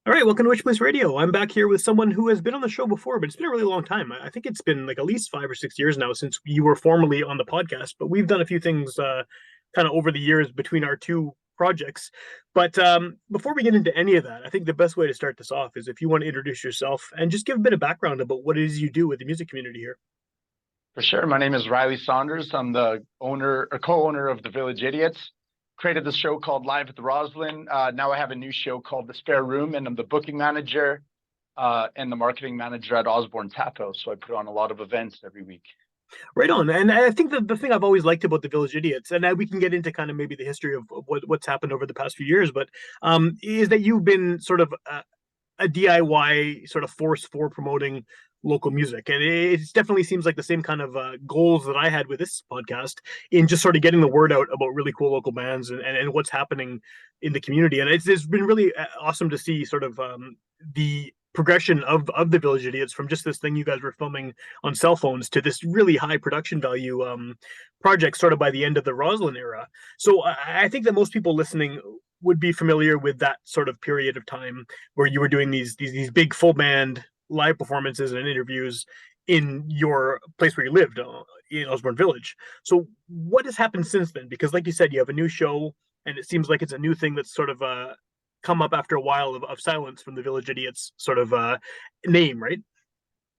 All right, welcome to Witchpolice Radio. I'm back here with someone who has been on the show before, but it's been a really long time. I think it's been like at least 5 or 6 years now since you were formerly on the podcast, but we've done a few things kind of over the years between our two projects. But before we get into any of that, I think the best way to start this off is if you want to introduce yourself and just give a bit of background about what it is you do with the music community here. For sure. My name is Rylie Saunders. I'm the owner or co-owner of the Village Idiots. Created this show called Live at the Roslyn. Now I have a new show called The Spare Room, and I'm the booking manager and the marketing manager at Osborne Tap House. So I put on a lot of events every week. Right on. And I think that the thing I've always liked about the Village Idiots, and we can get into kind of maybe the history of what's happened over the past few years, but is that you've been sort of a DIY sort of force for promoting local music. And it definitely seems like the same kind of goals that I had with this podcast in just sort of getting the word out about really cool local bands and what's happening in the community. And it's been really awesome to see sort of the progression of the Village Idiots from just this thing you guys were filming on cell phones to this really high production value project sort of by the end of the Roslyn era. So I think that most people listening would be familiar with that sort of period of time where you were doing these big full band live performances and interviews in your place where you lived in Osborne Village. So what has happened since then? Because like you said, you have a new show and it seems like it's a new thing that's sort of come up after a while of silence from the Village Idiots sort of name, right?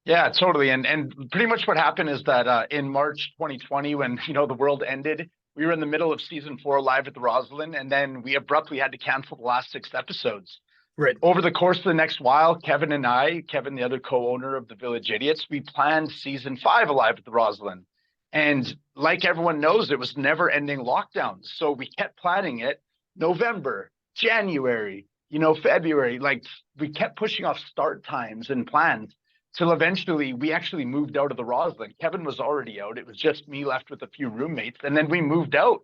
Yeah, totally. And pretty much what happened is that in March 2020, when the world ended, we were in the middle of season 4 Live at the Roslyn, and then we abruptly had to cancel the last 6 episodes. Right. Over the course of the next while, Kevin, the other co-owner of the Village Idiots, we planned season 5 Alive at the Roslyn. And like everyone knows, it was never ending lockdowns. So we kept planning it November, January, February. Like we kept pushing off start times and plans till eventually we actually moved out of the Roslyn. Kevin was already out. It was just me left with a few roommates. And then we moved out.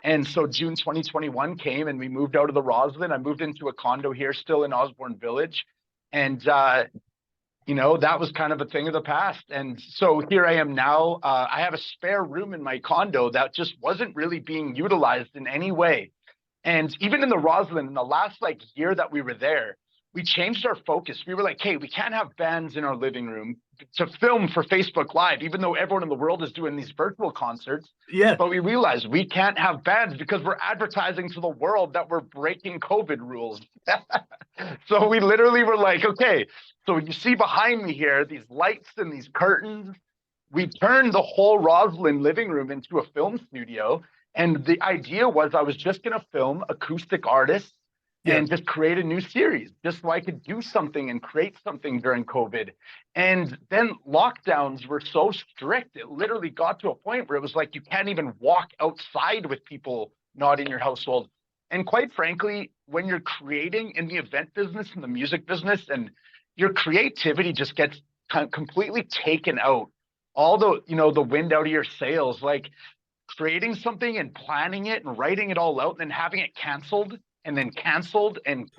And so June 2021 came and we moved out of the Roslyn. I moved into a condo here still in Osborne Village. And, that was kind of a thing of the past. And so here I am now. I have a spare room in my condo that just wasn't really being utilized in any way. And even in the Roslyn, in the last year that we were there, we changed our focus. We were like, hey, we can't have bands in our living room to film for Facebook Live, even though everyone in the world is doing these virtual concerts. Yeah. But we realized we can't have bands because we're advertising to the world that we're breaking COVID rules. So we literally were like, okay, so you see behind me here, these lights and these curtains, we turned the whole Roslyn living room into a film studio. And the idea was I was just going to film acoustic artists and just create a new series, just so I could do something and create something during COVID. And then lockdowns were so strict, it literally got to a point where it was like you can't even walk outside with people not in your household. And quite frankly, when you're creating in the event business and the music business, and your creativity just gets completely taken out, all the wind out of your sails, like creating something and planning it and writing it all out and then having it canceled and then canceled and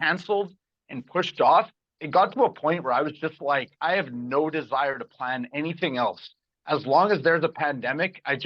pushed off. It got to a point where I was just like, I have no desire to plan anything else. As long as there's a pandemic, I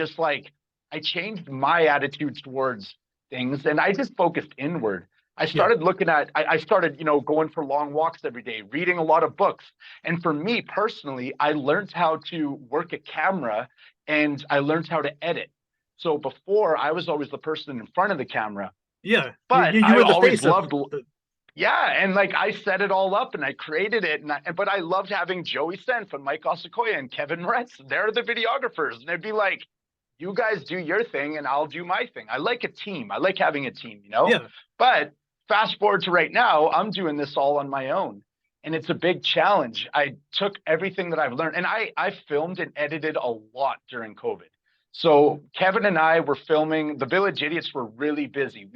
changed my attitude towards things and I just focused inward. I started looking at, I started, going for long walks every day, reading a lot of books. And for me personally, I learned how to work a camera and I learned how to edit. So before I was always the person in front of the camera. Yeah. But you I were the always face loved, and I set it all up and I created it. But I loved having Joey Senf and Mike Osakoya and Kevin Moretz. They're the videographers. And it'd be like, you guys do your thing and I'll do my thing. I like a team. I like having a team, Yeah. But fast forward to right now, I'm doing this all on my own. And it's a big challenge. I took everything that I've learned and I filmed and edited a lot during COVID. So Kevin and I were filming. The Village Idiots were really busy.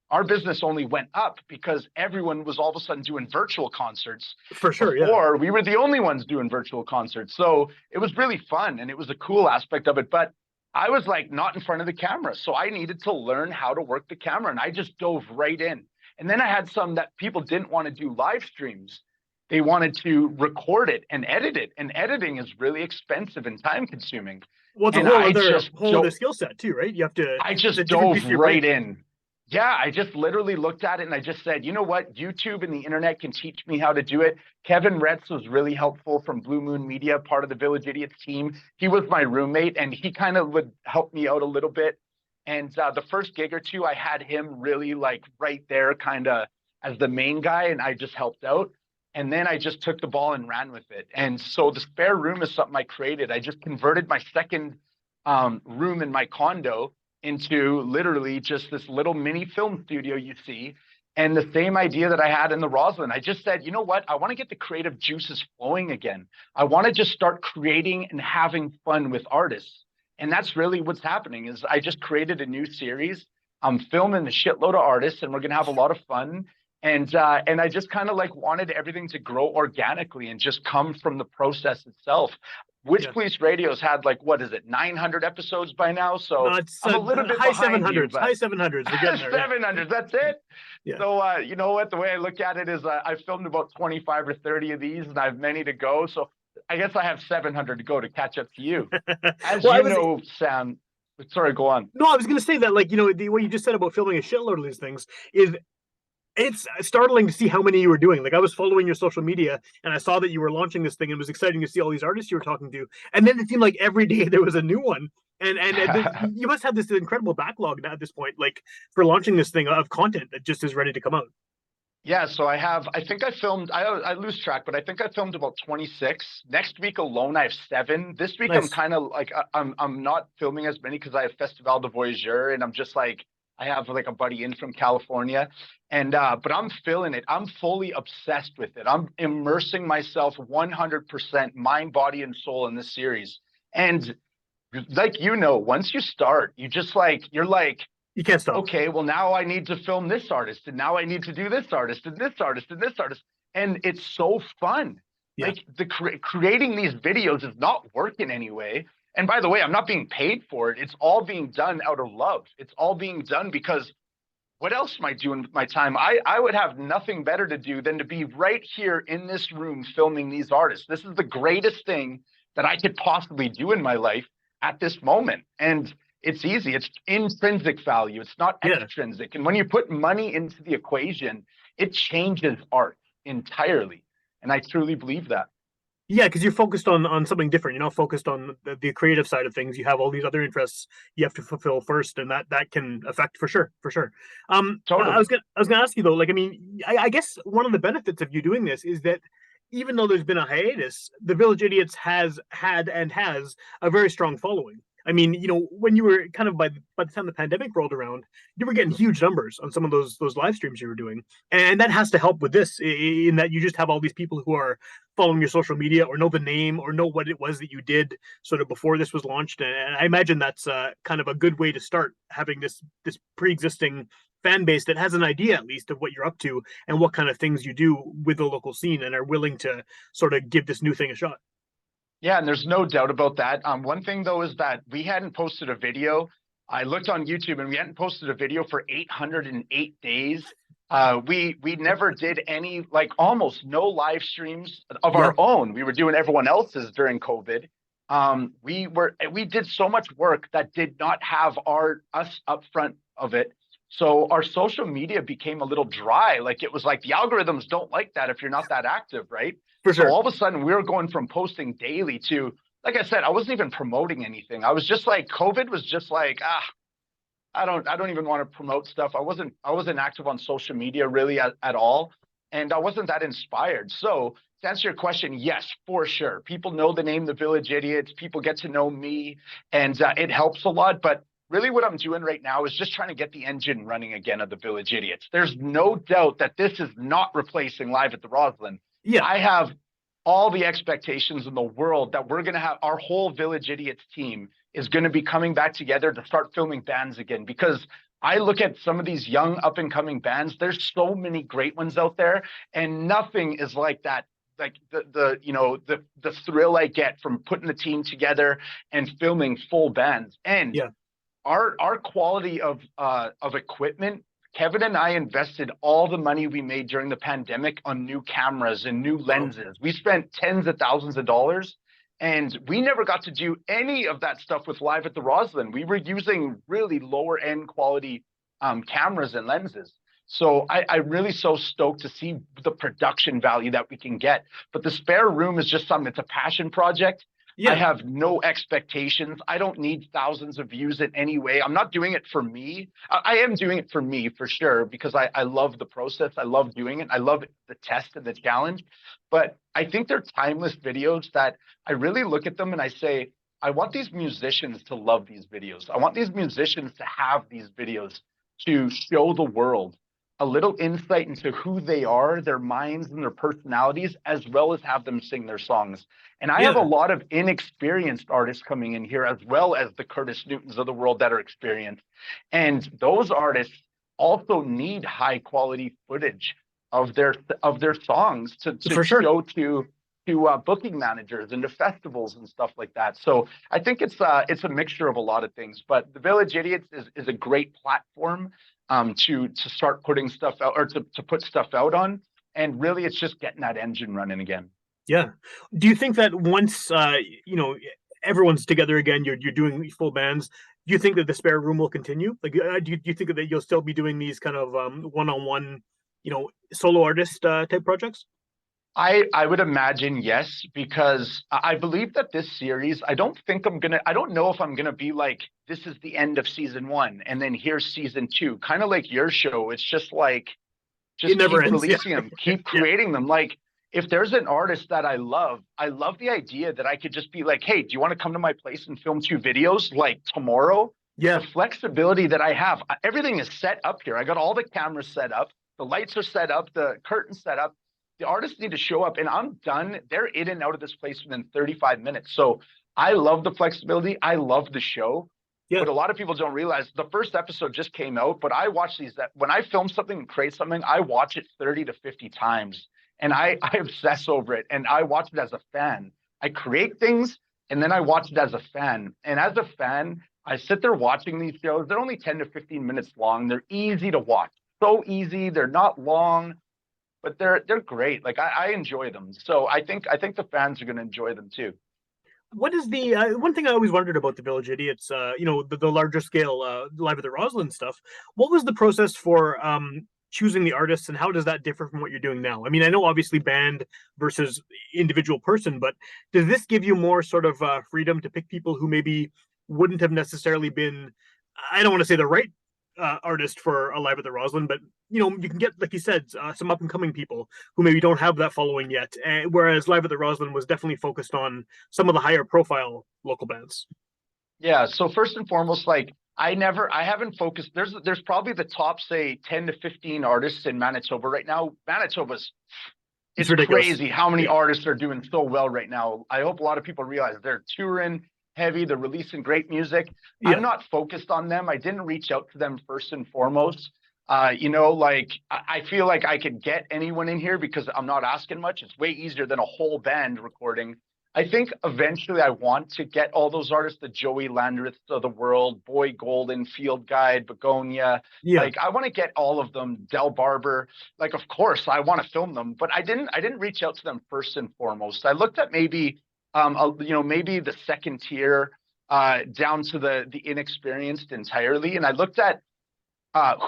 Our business only went up because everyone was all of a sudden doing virtual concerts. For sure, Before, we were the only ones doing virtual concerts. So it was really fun and it was a cool aspect of it. But I was not in front of the camera. So I needed to learn how to work the camera and I just dove right in. And then I had some that people didn't want to do live streams. They wanted to record it and edit it. And editing is really expensive and time consuming. Well, it's a whole other skill set too, right? You have to. I just dove right in. Yeah, I just literally looked at it and I just said, you know what? YouTube and the internet can teach me how to do it. Kevin Retz was really helpful from Blue Moon Media, part of the Village Idiots team. He was my roommate and he kind of would help me out a little bit. And the first gig or two, I had him really like right there, kind of as the main guy, and I just helped out. And then I just took the ball and ran with it. And so the spare room is something I created. I just converted my second room in my condo into literally just this little mini film studio you see. And the same idea that I had in the Roslyn, I just said, you know what? I want to get the creative juices flowing again. I want to just start creating and having fun with artists. And that's really what's happening is I just created a new series. I'm filming a shitload of artists and we're going to have a lot of fun. And I just kind of like wanted everything to grow organically and just come from the process itself. Yeah. Witchpolice Radio's had like, what is it, 900 episodes by now? So It's I'm a little bit high behind you, 700s, but high 700s. We're getting there. 700, that's it. Yeah. So, you know what, the way I look at it is I filmed about 25 or 30 of these and I have many to go. So I guess I have 700 to go to catch up to you. As Well, you know, Sam, sorry, go on. no, I was going to say that, like, the what you just said about filming a shitload of these things is it's startling to see how many you were doing. Like, I was following your social media and I saw that you were launching this thing, and it was exciting to see all these artists you were talking to. And then it seemed like every day there was a new one. And you must have this incredible backlog now at this point, like for launching this thing of content that just is ready to come out. Yeah, so I think I filmed, I lose track, but I think I filmed about 26. Next week alone, I have 7. This week, I'm Nice. kind of like, I'm not filming as many because I have Festival de Voyageur and I'm just like, I have like a buddy in from California and, but I'm feeling it. I'm fully obsessed with it. I'm immersing myself 100% mind, body, and soul in this series. And like, once you start, you just like, you're like, You can't stop. okay, well, now I need to film this artist, and now I need to do this artist, and this artist, and this artist. And it's so fun. Yeah. Like creating these videos is not work in any way. And by the way, I'm not being paid for it. It's all being done out of love. It's all being done because what else am I doing with my time? I would have nothing better to do than to be right here in this room filming these artists. This is the greatest thing that I could possibly do in my life at this moment. And it's easy. It's intrinsic value. It's not Yeah. extrinsic. And when you put money into the equation, it changes art entirely. And I truly believe that. Yeah, because you're focused on something different. You're not focused on the creative side of things. You have all these other interests you have to fulfill first, and that can affect for sure, for sure. I Totally. was gonna ask you though, like, I mean, I guess one of the benefits of you doing this is that even though there's been a hiatus, the Village Idiots has had and has a very strong following. I mean, when you were kind of by the time the pandemic rolled around, you were getting huge numbers on some of those live streams you were doing, and that has to help with this in that you just have all these people who are following your social media or know the name or know what it was that you did sort of before this was launched. And I imagine that's kind of a good way to start, having this pre-existing fan base that has an idea at least of what you're up to and what kind of things you do with the local scene and are willing to sort of give this new thing a shot. Yeah, and there's no doubt about that. One thing though is that we hadn't posted a video. I looked on YouTube and we hadn't posted a video for 808 days. We never did any, like almost no live streams of our own. We were doing everyone else's during COVID. We did so much work that did not have us up front of it. So our social media became a little dry. Like it was like the algorithms don't like that if you're not that active, right? For So sure. all of a sudden we were going from posting daily to, like I said, I wasn't even promoting anything. I was just like, COVID was just like, I don't even want to promote stuff. I wasn't active on social media really at all. And I wasn't that inspired. So to answer your question, yes, for sure. People know the name The Village Idiots. People get to know me and it helps a lot. But really what I'm doing right now is just trying to get the engine running again of The Village Idiots. There's no doubt that this is not replacing Live at the Roslyn. Yeah. I have all the expectations in the world that we're going to have our whole Village Idiots team is going to be coming back together to start filming bands again, because I look at some of these young up and coming bands. There's so many great ones out there and nothing is like that. Like the thrill I get from putting the team together and filming full bands. And Yeah. our quality of equipment, Kevin and I invested all the money we made during the pandemic on new cameras and new lenses. We spent tens of thousands of dollars and we never got to do any of that stuff with Live at the Roslyn. We were using really lower end quality cameras and lenses. So I'm really so stoked to see the production value that we can get. But the spare room is just something, it's a passion project. I Yeah, have no expectations. I don't need thousands of views in any way. I'm not doing it for me. I am doing it for me for sure, because I love the process. I love doing it. I love the test and the challenge. But I think they're timeless videos that I really look at them and I say, I want these musicians to love these videos. I want these musicians to have these videos to show the world a little insight into who they are, their minds and their personalities, as well as have them sing their songs. And I have a yeah, lot of inexperienced artists coming in here, as well as the Curtis Newtons of the world that are experienced. And those artists also need high quality footage of their songs to for sure. show to booking managers and to festivals and stuff like that. So I think it's a mixture of a lot of things. But the Village Idiots is a great platform to start putting stuff out, or to put stuff out on. And really, it's just getting that engine running again. Yeah. Do you think that once you know, everyone's together again, you're doing full bands? Do you think that the spare room will continue? Like, do you think that you'll still be doing these kind of one-on-one, solo artist type projects? I would imagine yes, because I believe that this series, I don't know if I'm gonna be like, this is the end of season one and then here's season two, kind of like your show. It's just like, It just never keep ends. Yeah, releasing them, keep yeah, creating them. Like, if there's an artist that I love the idea that I could just be like, hey, do you want to come to my place and film 2 videos like tomorrow? The yeah. flexibility that I have, everything is set up here. I got all the cameras set up, the lights are set up, the curtains set up. The artists need to show up and I'm done. They're in and out of this place within 35 minutes. So I love the flexibility. I love the show. Yeah. But a lot of people don't realize the first episode just came out, but I watch these, that when I film something and create something, I watch it 30 to 50 times and I obsess over it. And I watch it as a fan. I create things and then I watch it as a fan. And as a fan, I sit there watching these shows. They're only 10 to 15 minutes long. They're easy to watch. So easy. They're not long, but they're great. Like I enjoy them. So I think the fans are going to enjoy them too. What is the one thing I always wondered about the Village Idiots? The larger scale Live at the Roslyn stuff. What was the process for choosing the artists, and how does that differ from what you're doing now? I mean, I know obviously band versus individual person, but does this give you more sort of freedom to pick people who maybe wouldn't have necessarily been, I don't want to say the right artist for Alive at the Roslyn, but you can get, like you said, some up and coming people who maybe don't have that following yet. Whereas Live at the Roslyn was definitely focused on some of the higher profile local bands. Yeah. So first and foremost, like I haven't focused. There's probably the top, say, 10 to 15 artists in Manitoba right now. It's It's ridiculous. crazy how many Yeah, artists are doing so well right now. I hope a lot of people realize they're touring heavy, they're releasing great music. I'm yeah, not focused on them. I didn't reach out to them first and foremost. Like I feel like I could get anyone in here because I'm not asking much. It's way easier than a whole band recording. I think eventually I want to get all those artists, the Joey Landreths of the world, Boy Golden, Field Guide, Begonia. yeah. Like I want to get all of them, Del Barber. Like, of course, I want to film them, but I didn't reach out to them first and foremost. I looked at maybe maybe the second tier down to the inexperienced entirely. And I looked at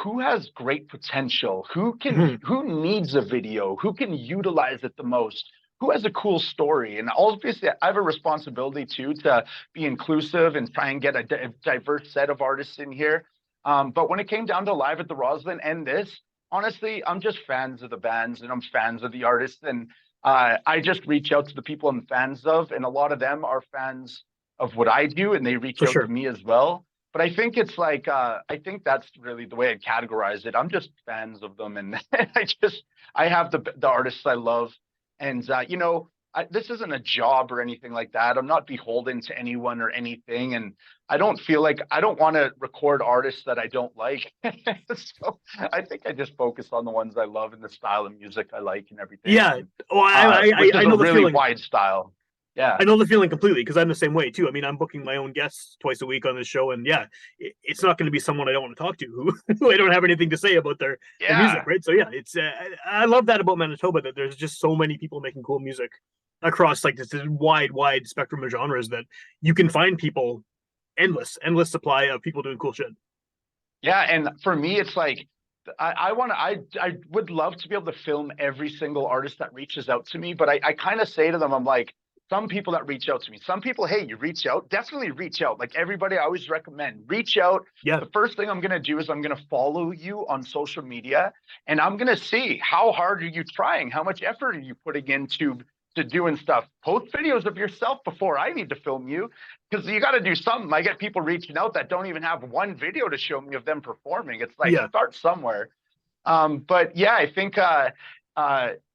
who has great potential, Mhm. who needs a video, who can utilize it the most, who has a cool story. And obviously I have a responsibility too to be inclusive and try and get a diverse set of artists in here. But when it came down to Live at the Roslyn and this, honestly, I'm just fans of the bands and I'm fans of the artists. And I just reach out to the people I'm fans of, and a lot of them are fans of what I do, and they reach For out to sure. me as well. But I think it's like I think that's really the way I categorize it. I'm just fans of them, and I have the artists I love, and this isn't a job or anything like that. I'm not beholden to anyone or anything, and I don't want to record artists that I don't like. So I think I just focus on the ones I love and the style of music I like and everything, Yeah. and Oh, which is I a know the really feeling. wide style. Yeah. I know the feeling completely because I'm the same way too. I mean, I'm booking my own guests twice a week on this show, and yeah, it's not going to be someone I don't want to talk to who I don't have anything to say about their music, Yeah. right? So yeah, it's I love that about Manitoba, that there's just so many people making cool music across like this wide spectrum of genres that you can find people, endless supply of people doing cool shit. Yeah, and for me, it's like I want to. I would love to be able to film every single artist that reaches out to me, but I kind of say to them, I'm like, some people that reach out to me, some people, hey, you reach out, definitely reach out. Like everybody, I always recommend reach out. Yeah. The first thing I'm gonna do is I'm gonna follow you on social media, and I'm gonna see how hard are you trying, how much effort are you putting into to doing stuff. Post videos of yourself before I need to film you because you got to do something. I get people reaching out that don't even have one video to show me of them performing. It's like Yeah. start somewhere. But yeah, I think uh,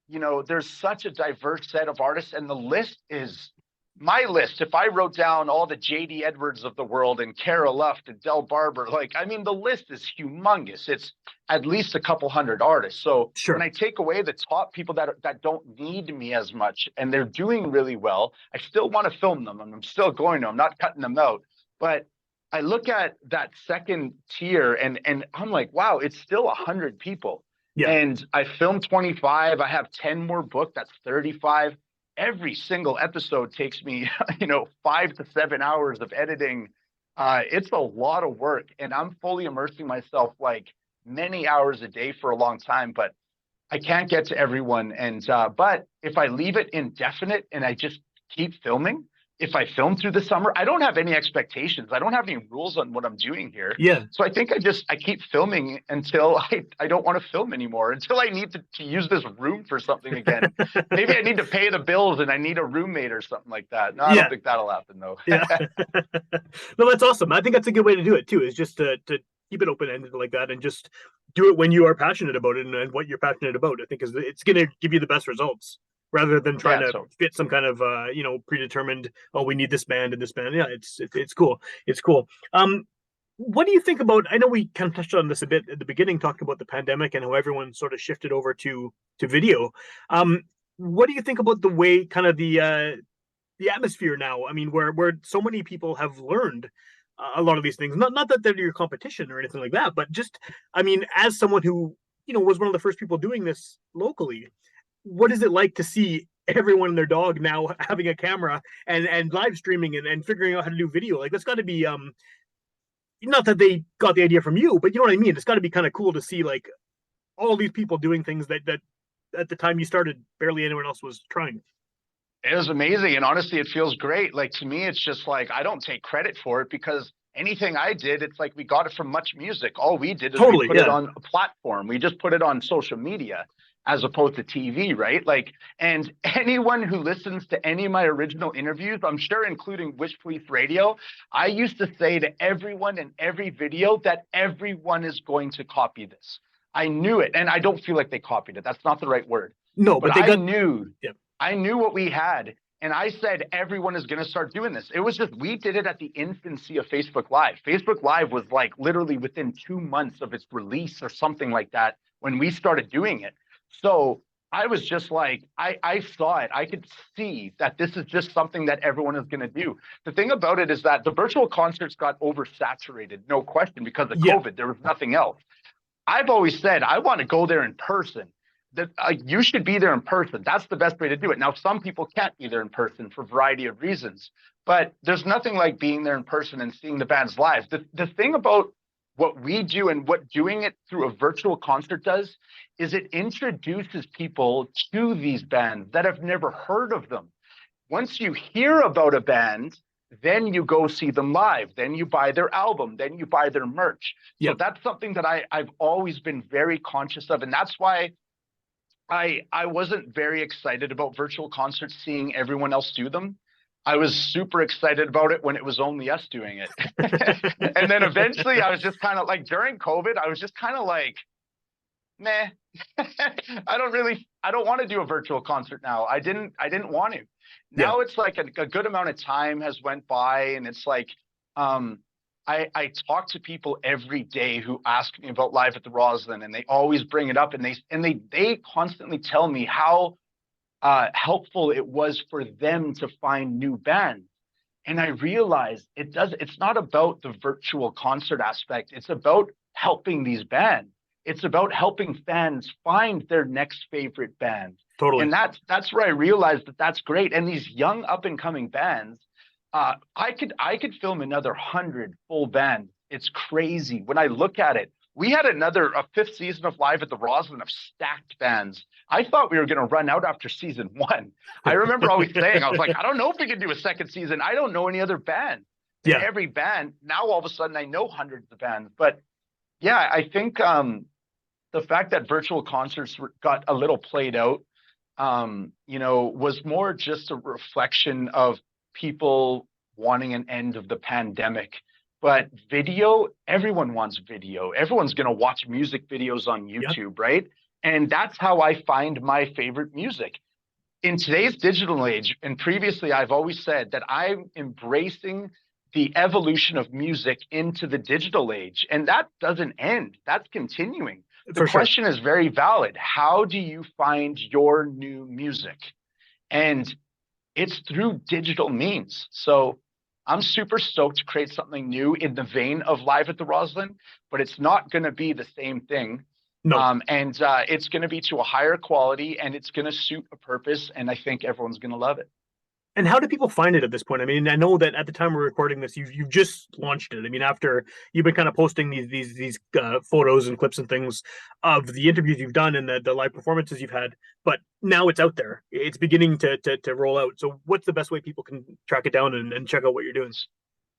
you know, there's such a diverse set of artists, and the list is my list. If I wrote down all the JD Edwards of the world and Cara Luft and Del Barber, like I mean, the list is humongous. It's at least a couple hundred artists. So when Sure. I take away the top people that don't need me as much and they're doing really well, I still want to film them and I'm still going to. I'm not cutting them out. But I look at that second tier and I'm like, wow, it's still 100 people. Yeah. And I filmed 25. I have 10 more booked. That's 35. Every single episode takes me, you know, 5 to 7 hours of editing. It's a lot of work, and I'm fully immersing myself like many hours a day for a long time. But I can't get to everyone. And but if I leave it indefinite and I just keep filming, if I film through the summer, I don't have any expectations. I don't have any rules on what I'm doing here. Yeah. So I think I keep filming until I don't want to film anymore, until I need to use this room for something again. Maybe I need to pay the bills and I need a roommate or something like that. No, I don't Yeah. think that'll happen though. Yeah. No, that's awesome. I think that's a good way to do it too, is just to keep it open ended like that and just do it when you are passionate about it and what you're passionate about. I think is it's going to give you the best results rather than trying Yeah. to So fit some kind of predetermined, oh, we need this band and this band. Yeah, it's cool. It's cool. What do you think about, I know we kind of touched on this a bit at the beginning, talking about the pandemic and how everyone sort of shifted over to video. What do you think about the way kind of the atmosphere now? I mean, where so many people have learned a lot of these things. Not that they're your competition or anything like that, but just, I mean, as someone who was one of the first people doing this locally, what is it like to see everyone and their dog now having a camera and live streaming and figuring out how to do video? Like that's got to be not that they got the idea from you, but you know what I mean. It's got to be kind of cool to see like all these people doing things that at the time you started barely anyone else was trying. it was amazing. And honestly, it feels great. Like to me, it's just like I don't take credit for it because anything I did, it's like we got it from Much Music. All we did is we Totally, put it yeah. on a platform. We just put it on social media as opposed to TV, right? Like, and anyone who listens to any of my original interviews, I'm sure including Witchpolice Radio, I used to say to everyone in every video that everyone is going to copy this. I knew it. And I don't feel like they copied it. That's not the right word. No, But but they got yeah. I knew what we had. And I said, everyone is going to start doing this. It was just, we did it at the infancy of Facebook Live. Facebook Live was like literally within 2 months of its release or something like that when we started doing it. So I was just like, I saw it. I could see that this is just something that everyone is going to do. The thing about it is that the virtual concerts got oversaturated, no question, because of Yeah. COVID. There was nothing else. I've always said, I want to go there in person. That you should be there in person. That's the best way to do it. Now, some people can't be there in person for a variety of reasons, but there's nothing like being there in person and seeing the bands live. The thing about what we do and what doing it through a virtual concert does is it introduces people to these bands that have never heard of them. Once you hear about a band, then you go see them live, then you buy their album, then you buy their merch. So Yeah. that's something that I've always been very conscious of. And that's why I wasn't very excited about virtual concerts, seeing everyone else do them. I was super excited about it when it was only us doing it. And then eventually I was just kind of like, during COVID, I was just kind of like, meh, I don't want to do a virtual concert now. I didn't want to. Yeah. Now it's like a good amount of time has went by, and it's like, I talk to people every day who ask me about Live at the Roslyn, and they always bring it up, and they constantly tell me how helpful it was for them to find new bands. And I realized it's not about the virtual concert aspect. It's about helping these bands. It's about helping fans find their next favorite band. Totally. And that's where I realized that that's great. And these young up and coming bands, I could film another 100 full bands It's crazy. When I look at it, we had a fifth season of Live at the Roslyn of stacked bands. I thought we were going to run out after season one. I remember always saying, I was like, I don't know if we can do a second season. I don't know any other band. And Yeah, every band, now all of a sudden I know hundreds of bands. But yeah, I think the fact that virtual concerts got a little played out, was more just a reflection of people wanting an end of the pandemic. But video, everyone wants video. Everyone's going to watch music videos on yeah, YouTube, right? And that's how I find my favorite music. In today's digital age, and previously I've always said that I'm embracing the evolution of music into the digital age, and that doesn't end. That's continuing. The for sure. question is very valid. How do you find your new music? And it's through digital means. So I'm super stoked to create something new in the vein of Live at the Roslyn, but it's not going to be the same thing. No. And it's going to be to a higher quality, and it's going to suit a purpose. And I think everyone's going to love it. And how do people find it at this point? I mean, I know that at the time we're recording this, you've just launched it. I mean, after you've been kind of posting these photos and clips and things of the interviews you've done and the live performances you've had, but now it's out there. It's beginning to roll out. So, what's the best way people can track it down and check out what you're doing?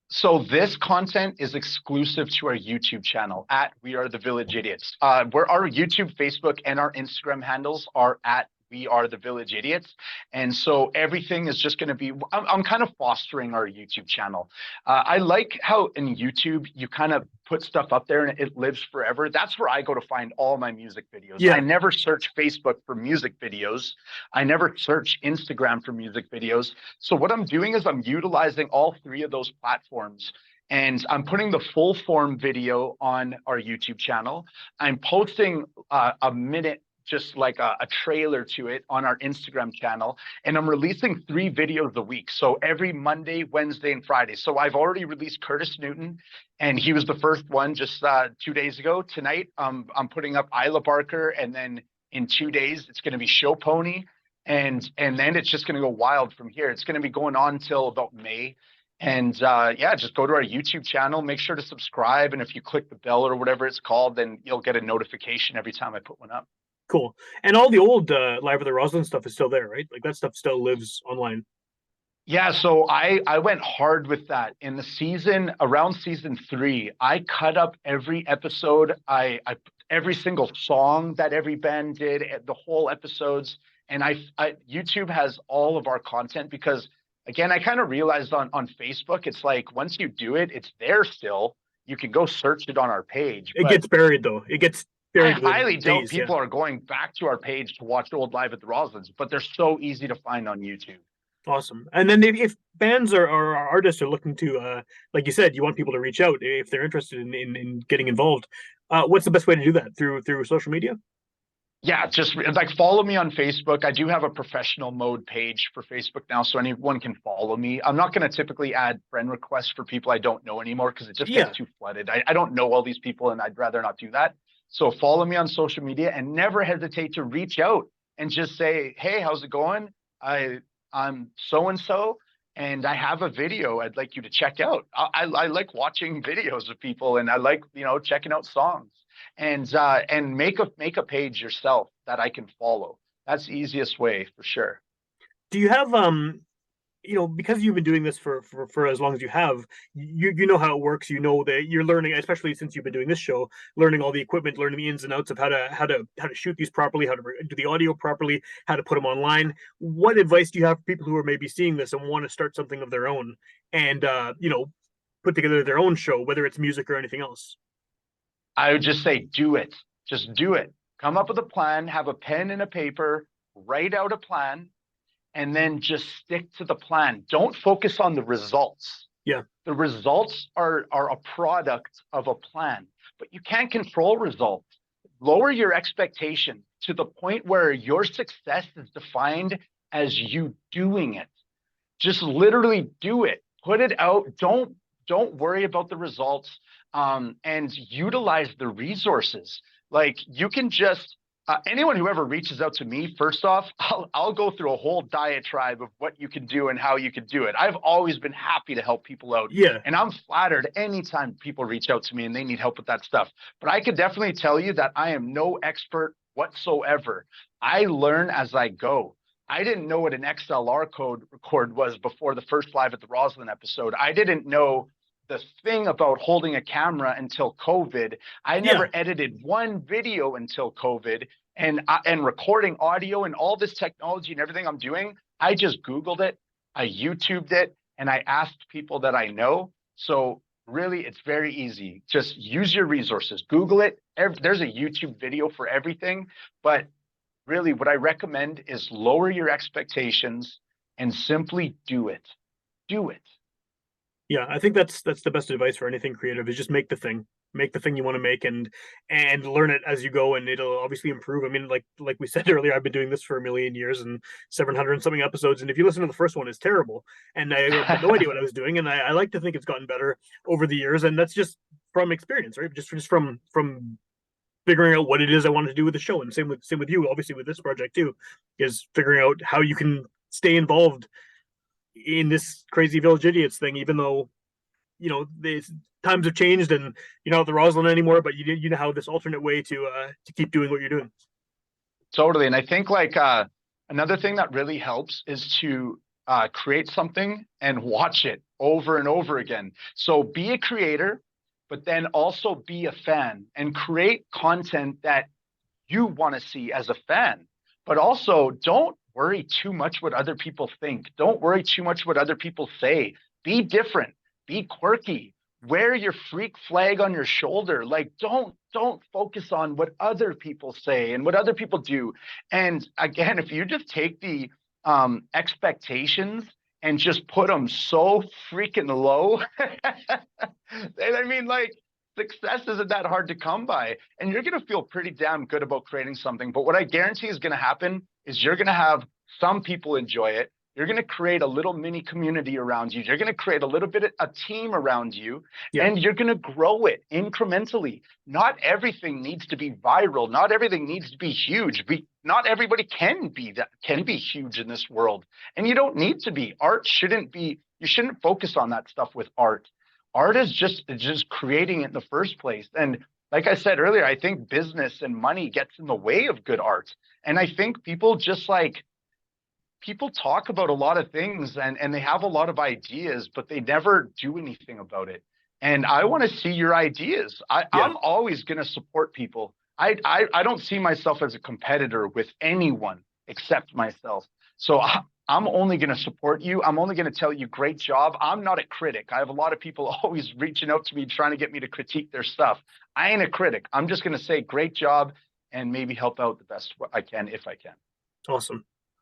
So this content is exclusive to our YouTube channel at We Are the Village Idiots. Where our YouTube, Facebook, and our Instagram handles are at We Are the Village Idiots. And so everything is just going to be, I'm kind of fostering our YouTube channel. I like how in YouTube, you kind of put stuff up there and it lives forever. That's where I go to find all my music videos. Yeah, I never search Facebook for music videos. I never search Instagram for music videos. So what I'm doing is I'm utilizing all three of those platforms, and I'm putting the full form video on our YouTube channel. I'm posting a minute, just like a trailer to it on our Instagram channel. And I'm releasing 3 videos a week. So every Monday, Wednesday, and Friday. So I've already released Curtis Newton, and he was the first one just 2 days ago. Tonight, I'm putting up Isla Barker, and then in 2 days, it's going to be Show Pony. And then it's just going to go wild from here. It's going to be going on till about May. And yeah, just go to our YouTube channel, make sure to subscribe. And if you click the bell or whatever it's called, then you'll get a notification every time I put one up. cool. And all the old Live at the Roslyn stuff is still there, right? Like that stuff still lives online. Yeah, so I went hard with that in the season around season 3. I cut up every episode. I every single song that every band did, the whole episodes, and I YouTube has all of our content because again, I kind of realized on Facebook, it's like once you do it, it's there still. You can go search it on our page, It but gets buried though. It gets I buried highly with doubt days. Yeah. people are going back to our page to watch old Live at the Roslins, but they're so easy to find on YouTube. Awesome. And then if bands or artists are looking to, like you said, you want people to reach out if they're interested in getting involved. What's the best way to do that? Through social media? Yeah, just like follow me on Facebook. I do have a professional mode page for Facebook now, so anyone can follow me. I'm not going to typically add friend requests for people I don't know anymore because it just Yeah. gets too flooded. I don't know all these people, and I'd rather not do that. So follow me on social media and never hesitate to reach out and just say, "Hey, how's it going? I'm so and so, and I have a video I'd like you to check out." I like watching videos of people, and I like checking out songs. And make a page yourself that I can follow. That's the easiest way for sure. Do you have because you've been doing this for as long as you have, you know how it works. You know that you're learning, especially since you've been doing this show, learning all the equipment, learning the ins and outs of how to shoot these properly, how to do the audio properly, how to put them online. What advice do you have for people who are maybe seeing this and want to start something of their own and put together their own show, whether it's music or anything else? I would just say, do it. Just do it. Come up with a plan, have a pen and a paper, write out a plan, and then just stick to the plan. Don't focus on the results. Yeah. The results are a product of a plan, but you can't control results. Lower your expectation to the point where your success is defined as you doing it. Just literally do it. Put it out. Don't worry about the results, and utilize the resources. Like you can just Anyone who ever reaches out to me, first off, I'll go through a whole diatribe of what you can do and how you can do it. I've always been happy to help people out. Yeah. And I'm flattered anytime people reach out to me and they need help with that stuff. But I could definitely tell you that I am no expert whatsoever. I learn as I go. I didn't know what an XLR code record was before the first Live at the Roslyn episode. I didn't know the thing about holding a camera until COVID. I Yeah. never edited one video until COVID, and recording audio and all this technology and everything I'm doing. I just Googled it, I YouTubed it, and I asked people that I know. So really, it's very easy. Just use your resources. Google it. There's a YouTube video for everything. But really, what I recommend is lower your expectations and simply do it. Do it. Yeah, I think that's the best advice for anything creative is just make the thing you want to make, and learn it as you go, and it'll obviously improve. I mean, like we said earlier, I've been doing this for a million years and 700 and something episodes, and if you listen to the first one, it's terrible, and I had no idea what I was doing, and I like to think it's gotten better over the years, and that's just from experience, right? Just from figuring out what it is I wanted to do with the show, and same with you, obviously with this project too, is figuring out how you can stay involved in this crazy Village Idiots thing, even though the times have changed and you're not at the Roslyn anymore, but you know how this alternate way to keep doing what you're doing. Totally. And I think like another thing that really helps is to create something and watch it over and over again. So be a creator, but then also be a fan and create content that you want to see as a fan. But also don't worry too much what other people think. Don't worry too much what other people say. Be different. Be quirky. Wear your freak flag on your shoulder. Like don't focus on what other people say and what other people do. And again, if you just take the expectations and just put them so freaking low, and I mean, like, success isn't that hard to come by, and you're going to feel pretty damn good about creating something. But what I guarantee is going to happen is you're going to have some people enjoy it. You're going to create a little mini community around you. You're going to create a little bit of a team around you, Yeah. and you're going to grow it incrementally. Not everything needs to be viral. Not everything needs to be huge. Not everybody can be huge in this world, and you don't need to be. Art shouldn't be. You shouldn't focus on that stuff with art. Art is just creating it in the first place. And like I said earlier, I think business and money gets in the way of good art. And I think people talk about a lot of things and they have a lot of ideas, but they never do anything about it. And I want to see your ideas. I'm always going to support people. I don't see myself as a competitor with anyone except myself. So I'm only going to support you. I'm only going to tell you, great job. I'm not a critic. I have a lot of people always reaching out to me, trying to get me to critique their stuff. I ain't a critic. I'm just going to say, great job, and maybe help out the best I can if I can. Awesome.